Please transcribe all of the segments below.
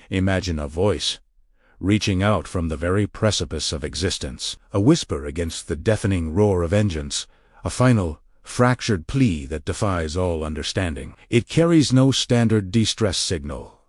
Imagine a voice, reaching out from the very precipice of existence, a whisper against the deafening roar of engines, a final, fractured plea that defies all understanding. It carries no standard distress signal,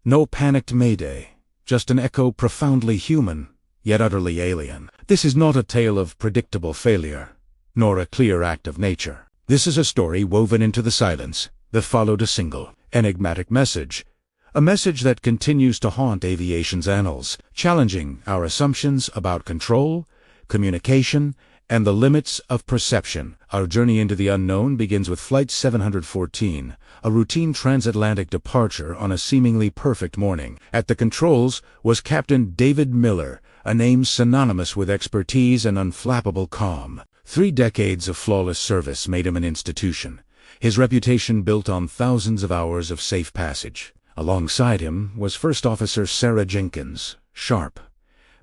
no panicked mayday, just an echo profoundly human, yet utterly alien. This is not a tale of predictable failure, nor a clear act of nature. This is a story woven into the silence that followed a single, enigmatic message, a message that continues to haunt aviation's annals, challenging our assumptions about control, communication, and the limits of perception. Our journey into the unknown begins with Flight 714, a routine transatlantic departure on a seemingly perfect morning. At the controls was Captain David Miller, a name synonymous with expertise and unflappable calm. 3 decades of flawless service made him an institution, his reputation built on thousands of hours of safe passage. Alongside him was First Officer Sarah Jenkins, sharp,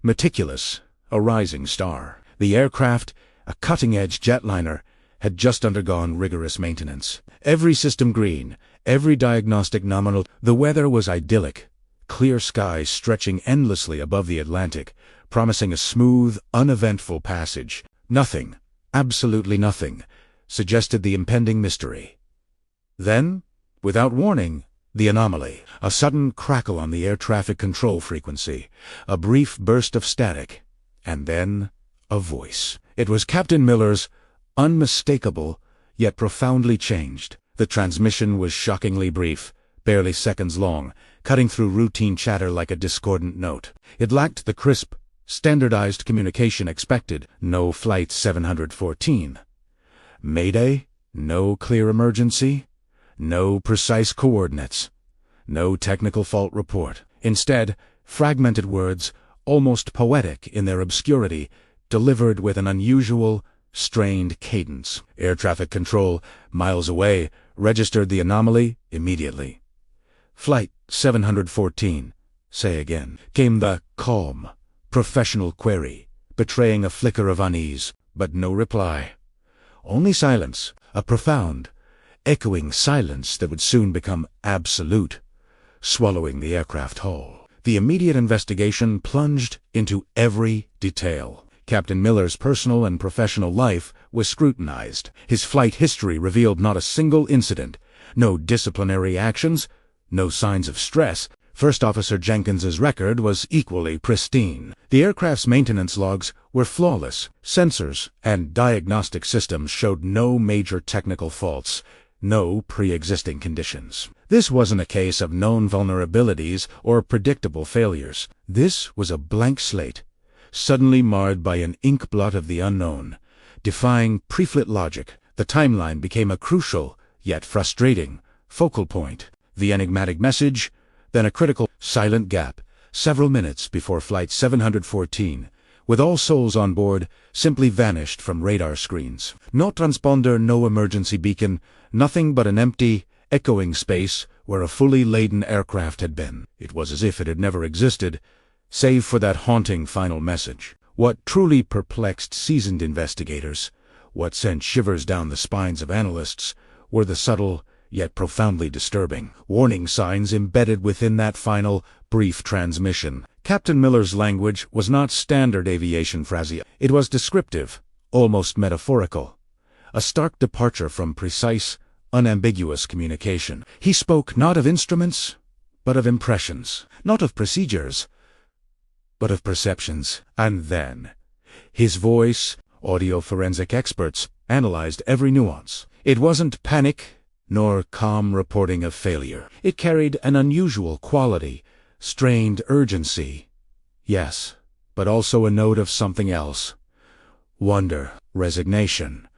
meticulous, a rising star. The aircraft, a cutting-edge jetliner, had just undergone rigorous maintenance. Every system green, every diagnostic nominal. The weather was idyllic, clear skies stretching endlessly above the Atlantic, promising a smooth, uneventful passage. Nothing, absolutely nothing, suggested the impending mystery. Then, without warning, the anomaly. A sudden crackle on the air traffic control frequency, a brief burst of static, and then a voice. It was Captain Miller's, unmistakable, yet profoundly changed. The transmission was shockingly brief, barely seconds long, cutting through routine chatter like a discordant note. It lacked the crisp, standardized communication expected. No Flight 714. Mayday? No clear emergency? No precise coordinates. No technical fault report. Instead, fragmented words, almost poetic in their obscurity, delivered with an unusual, strained cadence. Air traffic control, miles away, registered the anomaly immediately. Flight 714, say again, came the calm, professional query, betraying a flicker of unease, but no reply. Only silence, a profound, echoing silence that would soon become absolute, swallowing the aircraft whole. The immediate investigation plunged into every detail. Captain Miller's personal and professional life was scrutinized. His flight history revealed not a single incident, no disciplinary actions, no signs of stress. First Officer Jenkins's record was equally pristine. The aircraft's maintenance logs were flawless. Sensors and diagnostic systems showed no major technical faults, no pre-existing conditions. This wasn't a case of known vulnerabilities or predictable failures. This was a blank slate, suddenly marred by an ink blot of the unknown. Defying pre-flight logic, the timeline became a crucial, yet frustrating, focal point. The enigmatic message, then a critical, silent gap, several minutes before Flight 714, with all souls on board, simply vanished from radar screens. No transponder, no emergency beacon, nothing but an empty, echoing space where a fully laden aircraft had been. It was as if it had never existed, save for that haunting final message. What truly perplexed seasoned investigators, what sent shivers down the spines of analysts, were the subtle, yet profoundly disturbing, warning signs embedded within that final, brief transmission. Captain Miller's language was not standard aviation phraseology. It was descriptive, almost metaphorical, a stark departure from precise, unambiguous communication. He spoke not of instruments, but of impressions, not of procedures, but of perceptions. And then, his voice, audio forensic experts analyzed every nuance. It wasn't panic, nor calm reporting of failure. It carried an unusual quality, strained urgency. Yes, but also a note of something else. Wonder, resignation.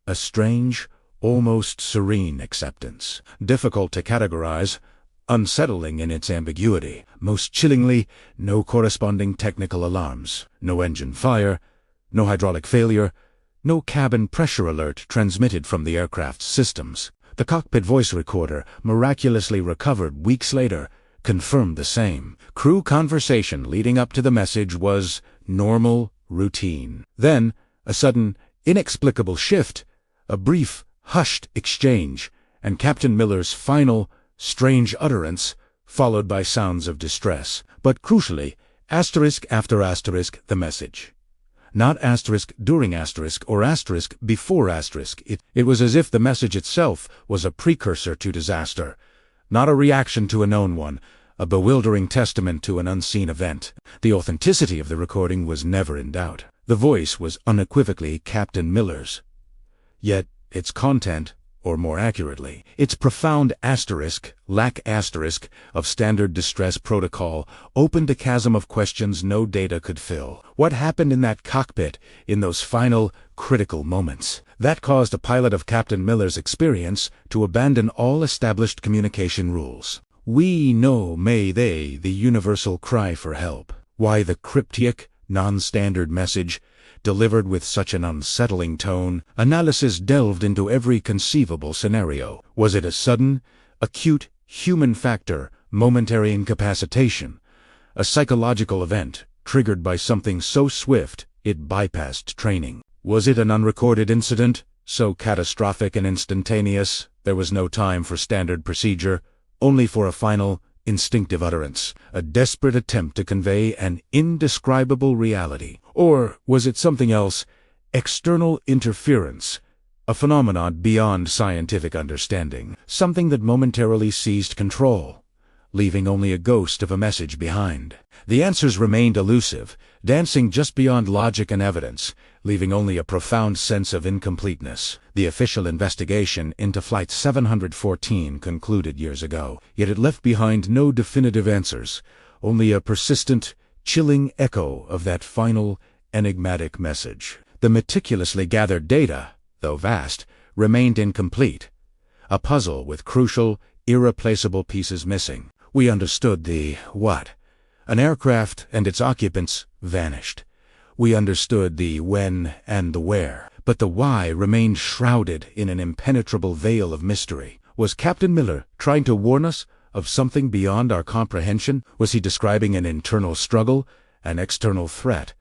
A strange, almost serene acceptance. Difficult to categorize, unsettling in its ambiguity. Most chillingly, no corresponding technical alarms. No engine fire, no hydraulic failure, no cabin pressure alert transmitted from the aircraft's systems. The cockpit voice recorder, miraculously recovered weeks later, confirmed the same. Crew conversation leading up to the message was normal, routine. Then, a sudden, inexplicable shift, a brief, hushed exchange, and Captain Miller's final, strange utterance followed by sounds of distress. But crucially, asterisk after asterisk, the message. Not asterisk during asterisk or asterisk before asterisk. It was as if the message itself was a precursor to disaster, not a reaction to a known one, a bewildering testament to an unseen event. The authenticity of the recording was never in doubt. The voice was unequivocally Captain Miller's. Yet its content, or more accurately, its profound lack of standard distress protocol, opened a chasm of questions no data could fill. What happened in that cockpit in those final, critical moments? That caused a pilot of Captain Miller's experience to abandon all established communication rules. We know mayday, the universal cry for help. Why the cryptic, non-standard message, delivered with such an unsettling tone? Analysis delved into every conceivable scenario. Was it a sudden, acute, human factor, momentary incapacitation? A psychological event, triggered by something so swift it bypassed training? Was it an unrecorded incident, so catastrophic and instantaneous there was no time for standard procedure, only for a final, instinctive utterance, a desperate attempt to convey an indescribable reality? Or was it something else, external interference, a phenomenon beyond scientific understanding, something that momentarily seized control, leaving only a ghost of a message behind? The answers remained elusive, dancing just beyond logic and evidence, leaving only a profound sense of incompleteness. The official investigation into Flight 714 concluded years ago, yet it left behind no definitive answers, only a persistent, chilling echo of that final, enigmatic message. The meticulously gathered data, though vast, remained incomplete, a puzzle with crucial, irreplaceable pieces missing. We understood the what. An aircraft and its occupants vanished. We understood the when and the where, but the why remained shrouded in an impenetrable veil of mystery. Was Captain Miller trying to warn us of something beyond our comprehension? Was he describing an internal struggle, an external threat,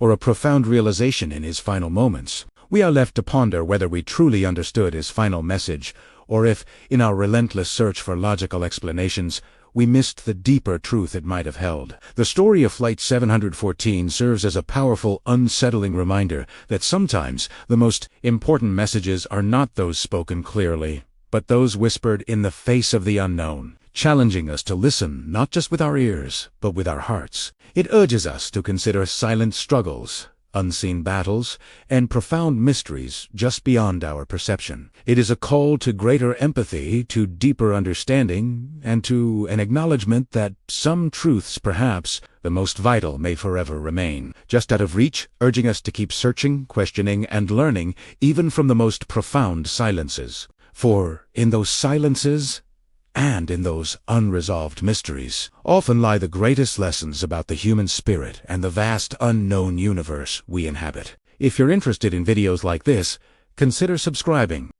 or a profound realization in his final moments? We are left to ponder whether we truly understood his final message, or if, in our relentless search for logical explanations, we missed the deeper truth it might have held. The story of Flight 714 serves as a powerful, unsettling reminder that sometimes the most important messages are not those spoken clearly, but those whispered in the face of the unknown, challenging us to listen not just with our ears, but with our hearts. It urges us to consider silent struggles, unseen battles, and profound mysteries just beyond our perception. It is a call to greater empathy, to deeper understanding, and to an acknowledgement that some truths, perhaps the most vital, may forever remain just out of reach, urging us to keep searching, questioning, and learning, even from the most profound silences. For in those silences, and in those unresolved mysteries, often lie the greatest lessons about the human spirit and the vast unknown universe we inhabit. If you're interested in videos like this, consider subscribing.